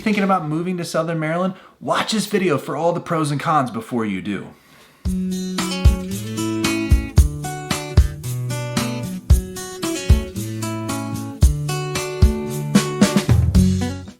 Thinking about moving to Southern Maryland? Watch this video for all the pros and cons before you do.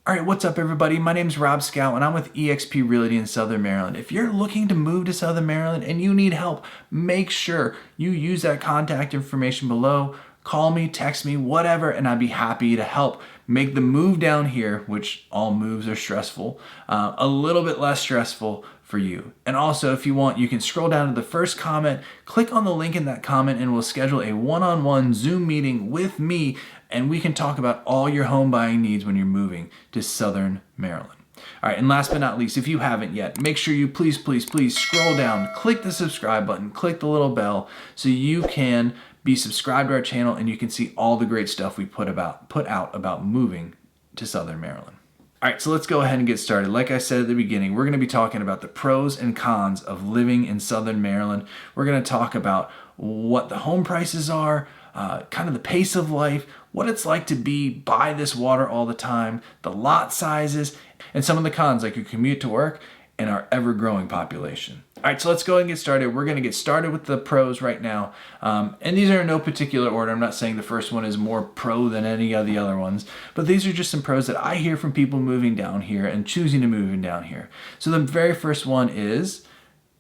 All right, what's up everybody? My name's Rob Scout and I'm with eXp Realty in Southern Maryland. If you're looking to move to Southern Maryland and you need help, make sure you use that contact information below. Call me, text me, whatever, and I'd be happy to help make the move down here, which all moves are stressful, a little bit less stressful for you. And also, if you want, you can scroll down to the first comment, click on the link in that comment, and we'll schedule a one-on-one Zoom meeting with me, and we can talk about all your home buying needs when you're moving to Southern Maryland. All right, and last but not least, if you haven't yet, make sure you please scroll down, click the subscribe button, click the little bell so you can be subscribed to our channel and you can see all the great stuff we put out about moving to Southern Maryland. All right, so let's go ahead and get started. Like I said at the beginning, we're going to be talking about the pros and cons of living in Southern Maryland. We're going to talk about what the home prices are, kind of the pace of life, what it's like to be by this water all the time, the lot sizes, and some of the cons like your commute to work and our ever-growing population. All right, so let's go ahead and get started. We're going to get started with the pros right now. And these are in no particular order. I'm not saying the first one is more pro than any of the other ones, but these are just some pros that I hear from people moving down here and choosing to move in down here. So the very first one is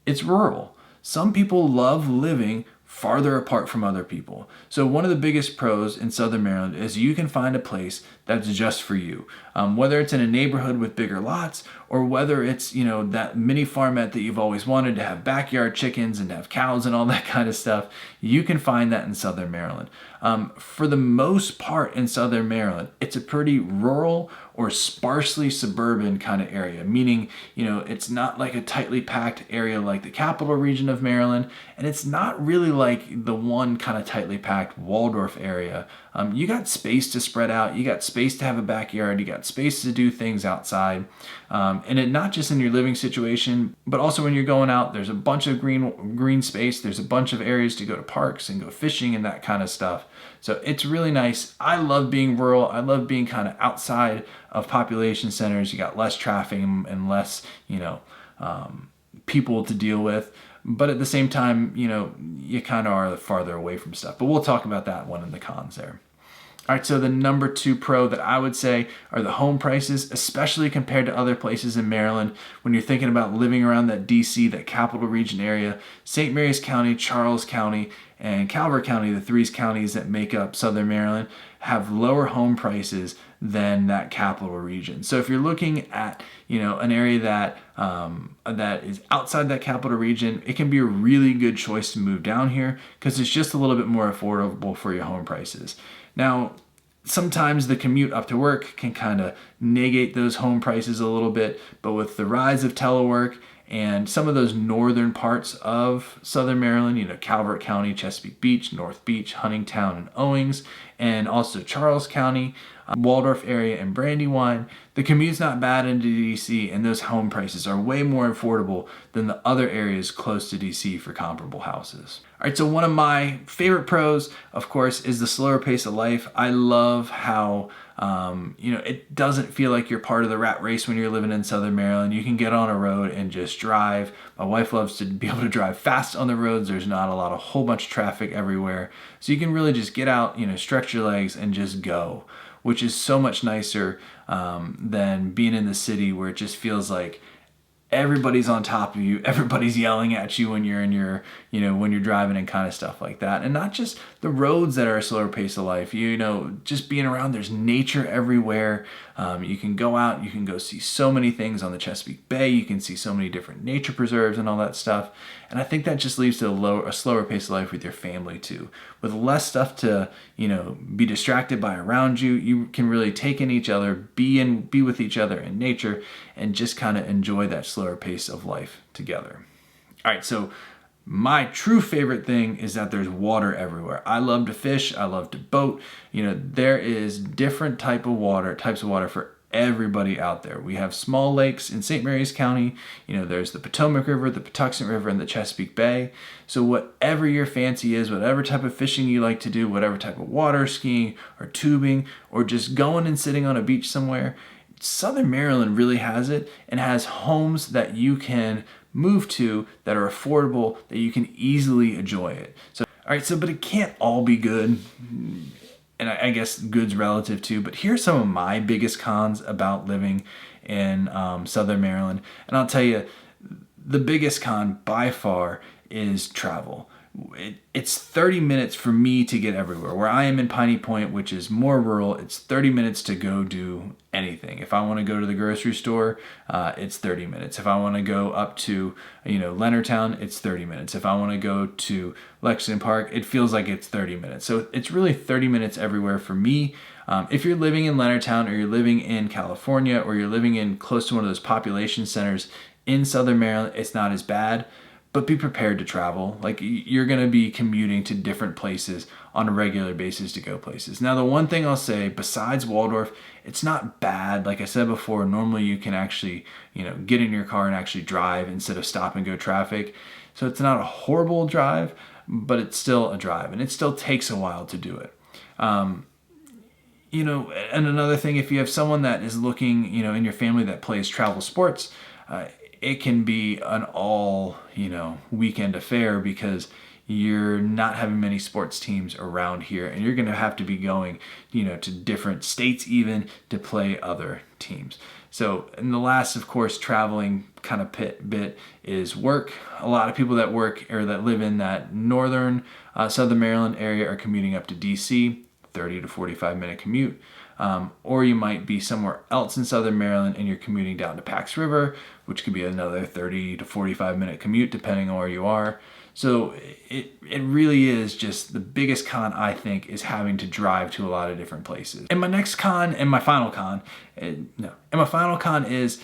it's rural. Some people love living farther apart from other people. So one of the biggest pros in Southern Maryland is you can find a place that's just for you. Whether it's in a neighborhood with bigger lots or whether it's, that mini farmette that you've always wanted to have backyard chickens and to have cows and all that kind of stuff, you can find that in Southern Maryland. For the most part in Southern Maryland, it's a pretty rural or sparsely suburban kind of area, meaning, it's not like a tightly packed area like the capital region of Maryland, and it's not really like the one kind of tightly packed Waldorf area. You got space to spread out, you got space to have a backyard, you got space to do things outside, and it not just in your living situation, but also when you're going out, there's a bunch of green space, there's a bunch of areas to go to parks and go fishing and that kind of stuff. So it's really nice. I love being rural. I love being kind of outside of population centers. You got less traffic and less, people to deal with. But at the same time, you kind of are farther away from stuff. But we'll talk about that one in the cons there. All right, so the number 2 pro that I would say are the home prices, especially compared to other places in Maryland. When you're thinking about living around that DC, that capital region area, St. Mary's County, Charles County, and Calvert County, the 3 counties that make up Southern Maryland, have lower home prices than that capital region. So if you're looking at, an area that is outside that capital region, it can be a really good choice to move down here because it's just a little bit more affordable for your home prices. Now, sometimes the commute up to work can kind of negate those home prices a little bit, but with the rise of telework and some of those northern parts of Southern Maryland, Calvert County, Chesapeake Beach, North Beach, Huntingtown, and Owings, and also Charles County, Waldorf area, and Brandywine, the commute's not bad into DC, and those home prices are way more affordable than the other areas close to DC for comparable houses. All right, so one of my favorite pros, of course, is the slower pace of life. I love how it doesn't feel like you're part of the rat race when you're living in Southern Maryland. You can get on a road and just drive. My wife loves to be able to drive fast on the roads. There's not a whole bunch of traffic everywhere. So you can really just get out, stretch your legs and just go, which is so much nicer than being in the city where it just feels like everybody's on top of you, everybody's yelling at you when you're in your, when you're driving and kind of stuff like that. And not just the roads that are a slower pace of life, just being around, there's nature everywhere. You can go out, you can go see so many things on the Chesapeake Bay, you can see so many different nature preserves and all that stuff. And I think that just leads to a slower pace of life with your family too. With less stuff to, be distracted by around you, you can really take in each other, be with each other in nature, and just kind of enjoy that slower pace of life together. All right, so my true favorite thing is that there's water everywhere. I love to fish, I love to boat. There is different types of water for everybody out there. We have small lakes in St. Mary's County. There's the Potomac River, the Patuxent River, and the Chesapeake Bay. So whatever your fancy is, whatever type of fishing you like to do, whatever type of water skiing or tubing or just going and sitting on a beach somewhere, Southern Maryland really has it, and has homes that you can move to that are affordable, that you can easily enjoy it. So, all right, so, but it can't all be good. And I guess good's relative too, but here's some of my biggest cons about living in Southern Maryland. And I'll tell you, the biggest con by far is travel. It's 30 minutes for me to get everywhere. Where I am in Piney Point, which is more rural, it's 30 minutes to go do anything. If I want to go to the grocery store, it's 30 minutes. If I want to go up to, Leonardtown, it's 30 minutes. If I want to go to Lexington Park, it feels like it's 30 minutes. So it's really 30 minutes everywhere for me. If you're living in Leonardtown, or you're living in California, or you're living in close to one of those population centers in Southern Maryland, it's not as bad. But be prepared to travel. Like, you're going to be commuting to different places on a regular basis to go places. Now, the one thing I'll say, besides Waldorf, it's not bad. Like I said before, normally you can actually, get in your car and actually drive instead of stop and go traffic. So it's not a horrible drive, but it's still a drive, and it still takes a while to do it. And another thing, if you have someone that is looking, in your family that plays travel sports, it can be an all, weekend affair, because you're not having many sports teams around here, and you're going to have to be going, to different states even to play other teams. So, and the last, of course, traveling kind of bit is work. A lot of people that work or that live in that northern Southern Maryland area are commuting up to DC, 30 to 45 minute commute. Or you might be somewhere else in Southern Maryland and you're commuting down to Pax River, which could be another 30 to 45 minute commute depending on where you are. So it really is just the biggest con, I think, is having to drive to a lot of different places. And my next con, and my final con is,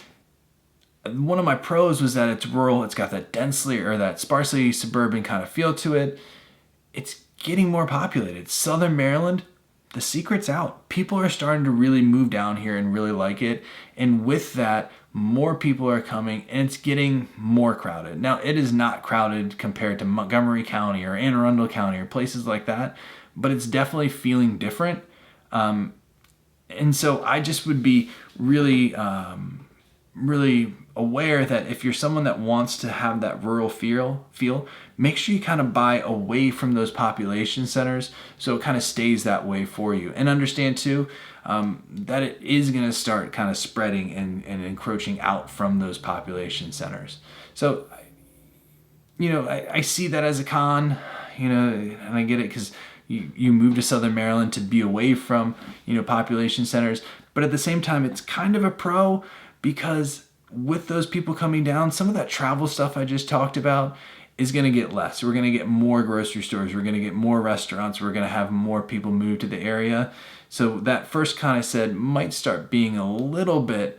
one of my pros was that it's rural. It's got that densely or that sparsely suburban kind of feel to it. It's getting more populated. Southern Maryland, the secret's out. People are starting to really move down here and really like it. And with that, more people are coming, and it's getting more crowded. Now, it is not crowded compared to Montgomery County or Anne Arundel County or places like that, but it's definitely feeling different. And so I just would be really, really aware that if you're someone that wants to have that rural feel, make sure you kind of buy away from those population centers so it kind of stays that way for you. And understand too, that it is going to start kind of spreading and encroaching out from those population centers. So, I see that as a con, and I get it, because you move to Southern Maryland to be away from, population centers. But at the same time, it's kind of a pro, because with those people coming down, some of that travel stuff I just talked about is going to get less. We're going to get more grocery stores. We're going to get more restaurants. We're going to have more people move to the area. So that first con I said might start being a little bit,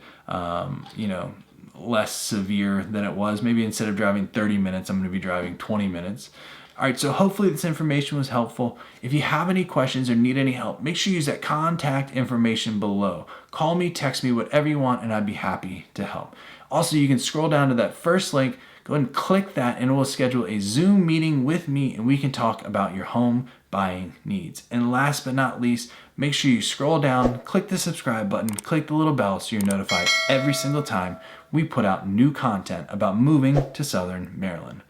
less severe than it was. Maybe instead of driving 30 minutes, I'm going to be driving 20 minutes. All right, so hopefully this information was helpful. If you have any questions or need any help, make sure you use that contact information below. Call me, text me, whatever you want, and I'd be happy to help. Also, you can scroll down to that first link, go ahead and click that, and it will schedule a Zoom meeting with me, and we can talk about your home buying needs. And last but not least, make sure you scroll down, click the subscribe button, click the little bell so you're notified every single time we put out new content about moving to Southern Maryland.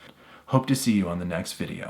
Hope to see you on the next video.